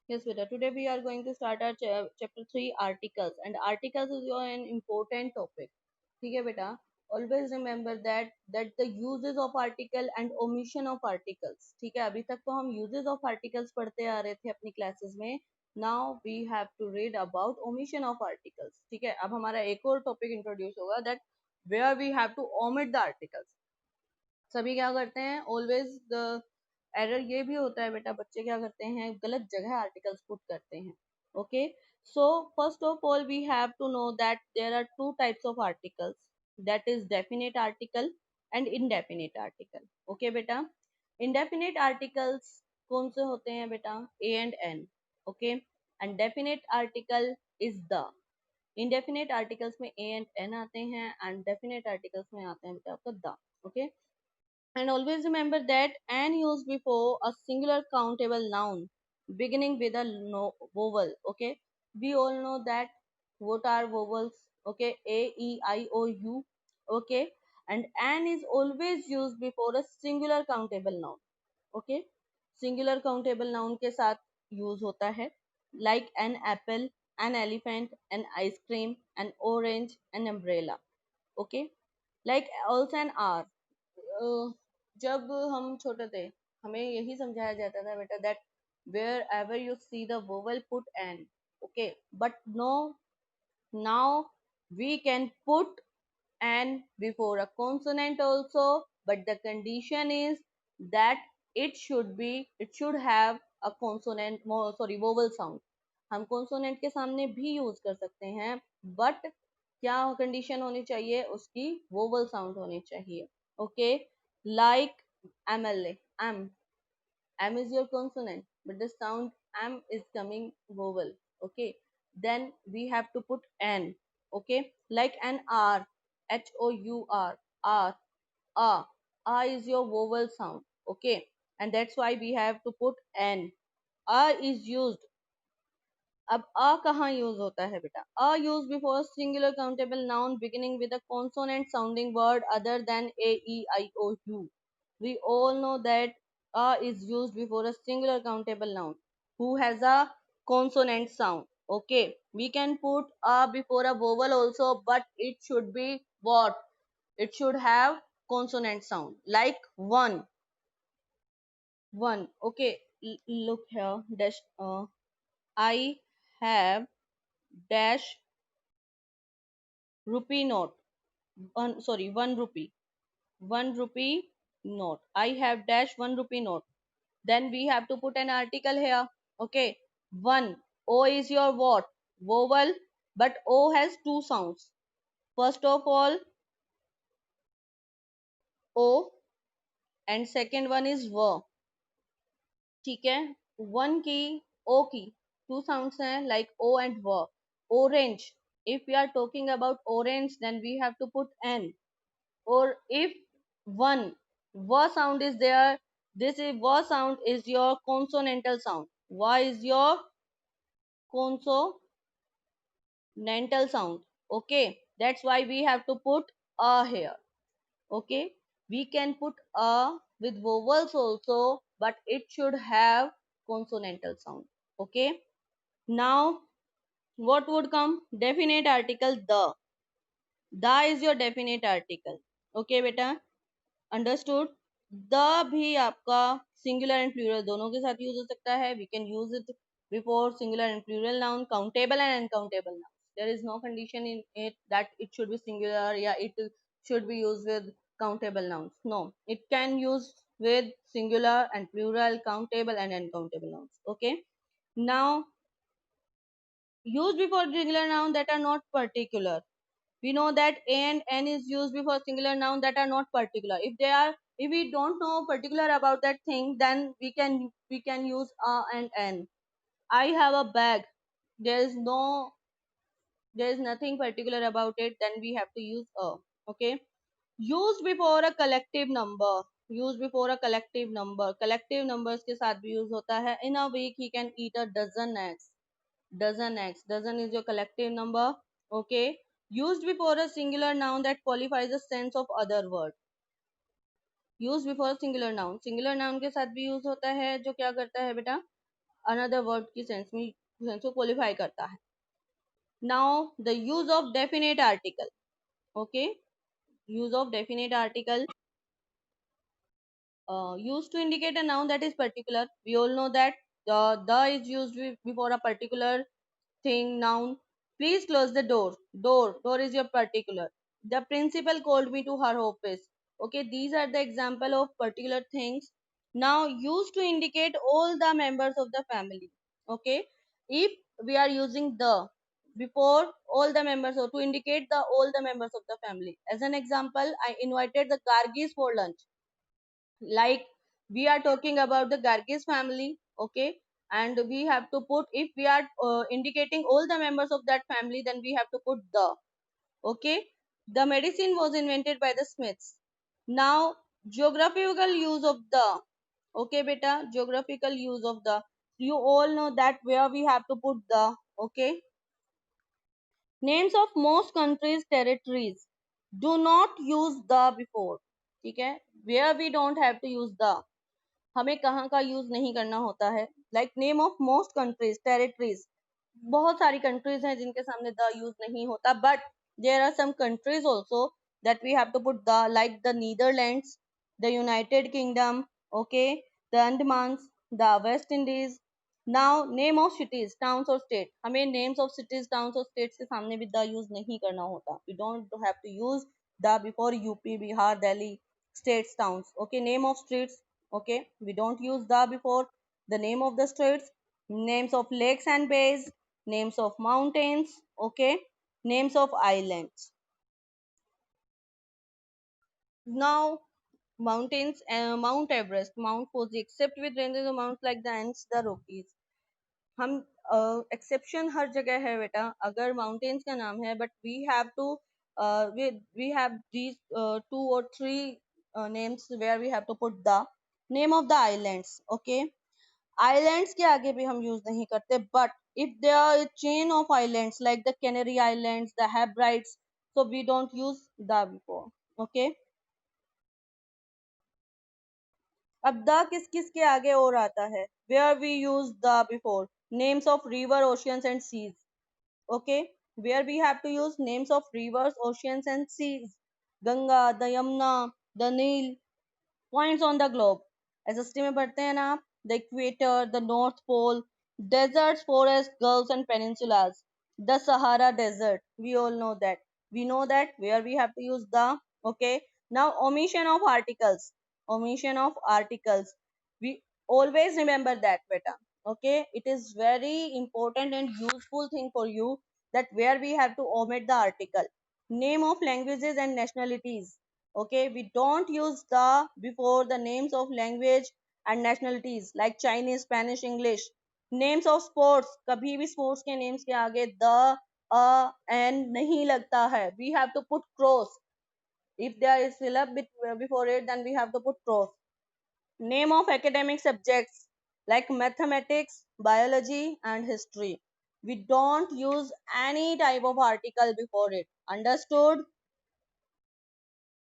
Yes, beta. Today we are going to start our chapter 3 articles, and articles is an important topic. ठीक है बेटा. Always remember that the uses of article and omission of articles. ठीक है. अभी तक तो हम uses of articles पढ़ते आ रहे थे अपनी classes में. Now we have to read about omission of articles. ठीक है. अब हमारा एक और topic introduce होगा that where we have to omit the articles. सभी क्या करते हैं ऑलवेज द एरर ये भी होता है बेटा बच्चे क्या करते हैं गलत जगह आर्टिकल्स पुट करते हैं okay so first of all we have to know that there are two types of articles that is definite article and indefinite article okay बेटा इनडेफिनेट आर्टिकल्स कौन से होते हैं बेटा a and an okay and definite article is the indefinite articles में a and N आते हैं and definite articles में आते हैं बेटा आपका the okay And always remember that an used before a singular countable noun beginning with a vowel. Okay, we all know that what are vowels. Okay, A, E, I, O, U. Okay, and an is always used before a singular countable noun. Okay, singular countable noun के साथ use होता है like an apple, an elephant, an ice cream, an orange, an umbrella. Okay, like also an R. जब हम छोटे थे हमें यही समझाया जाता था बेटा that wherever you see the vowel put an okay but no now we can put an before a consonant also but the condition is that it should have a consonant sorry vowel sound हम consonant के सामने भी use कर सकते हैं but क्या condition होनी चाहिए उसकी वोवल साउंड होनी चाहिए okay like MLA, M is your consonant, but the sound M is coming vowel. Okay, then we have to put N. Okay, like an R, HOUR, R, A. A is your vowel sound. Okay, and that's why we have to put N. A is used. अब a कहाँ use होता है बेटा a use before singular countable noun beginning with a consonant sounding word other than a e i o u we all know that a is used before a singular countable noun who has a consonant sound okay we can put a before a vowel also but it should be what it should have consonant sound like one okay look here dash I have dash rupee note one sorry 1 rupee 1 rupee note I have dash 1 rupee note then we have to put an article here okay one o is your what vowel but o has two sounds first of all o and second one is v ठीक है one की ओ की to sounds हैं like oh and व orange if we are talking about orange then we have to put n or if one wa sound is there this is wa sound is your consonantal sound wa is your consonantal sound okay that's why we have to put a here okay we can put a with vowels also but it should have consonantal sound okay now what would come definite article the is your definite article okay beta understood the भी आपका singular and plural दोनों के साथ use हो सकता है we can use it before singular and plural noun countable and uncountable noun there is no condition in it that it should be singular या it should be use with countable nouns no it can use with singular and plural countable and uncountable nouns okay now use before singular noun that are not particular we know that a and n is used before singular noun that are not particular if we don't know particular about that thing then we can use a and n I have a bag there is no there is nothing particular about it then we have to use a okay used before a collective numbers के साथ भी use होता है in a week he can eat a dozen is your collective number okay used before a singular noun that qualifies the sense of other word used before a singular noun के साथ भी use होता है जो क्या करता है बेटा अनदर वर्ड की सेंस को क्वालिफाई करता है. Now the use of definite article. Okay, use of definite article used to indicate a noun that is particular. We all know that the is used before a particular thing, noun. Please close the door. Door is your particular. The principal called me to her office. Okay, these are the example of particular things. Now used to indicate all the members of the family. Okay, if we are using the before all the members or to indicate the all the members of the family. As an example, I invited the Gargis for lunch. Like we are talking about the Gargis family, okay, and we have to put, if we are indicating all the members of that family, then we have to put the. Okay, the medicine was invented by the Smiths. Now geographical use of the. Okay beta, geographical use of the, you all know that where we have to put the. Okay, names of most countries territories, do not use the before. ठीक है, where we don't have to use the, हमें कहाँ का use नहीं करना होता है. Like name of most countries territories, बहुत सारी कंट्रीज हैं जिनके सामने द यूज नहीं होता, but there are some countries also that we have to put the, like the Netherlands, the United Kingdom, okay, the Andaman, the West Indies. Now name of cities towns और state, हमें names of cities towns और states के सामने भी the use नहीं करना होता. We don't have to use the before UP, Bihar, Delhi states, towns. Okay, name of streets. Okay, we don't use the before the name of the streets. Names of lakes and bays, names of mountains. Okay, names of islands. Now mountains, Mount Everest, Mount Fuji, except with ranges of mountains like the Andes, the Rockies. हम exception हर जगह है बेटा. अगर mountains का नाम है, but we have to we have these two और three names where we have to put the name of the islands. Okay, islands के आगे भी हम यूज नहीं करते, but if there are a chain of islands like the Canary Islands, the Hebrides, so we don't use the before. Okay, अब the किस किस के आगे और आता है, where we use the before names of river, oceans and seas. Okay, where we have to use names of rivers, oceans and seas. Ganga, the Yamuna, the Nile, points on the globe. SST में पढ़ते हैं ना आप, the equator, the north pole, deserts, forests, gulfs and peninsulas, the Sahara desert. We all know that. We know that where we have to use the. Okay, now omission of articles. Omission of articles. We always remember that beta. Okay, it is very important and useful thing for you that where we have to omit the article. Name of languages and nationalities. Okay, we don't use the before the names of language and nationalities like Chinese, Spanish, English. Names of sports, कभी भी sports के names के आगे the, and नहीं लगता है. We have to put cross. If there is syllable before it, then we have to put cross. Name of academic subjects like mathematics, biology and history. We don't use any type of article before it. Understood?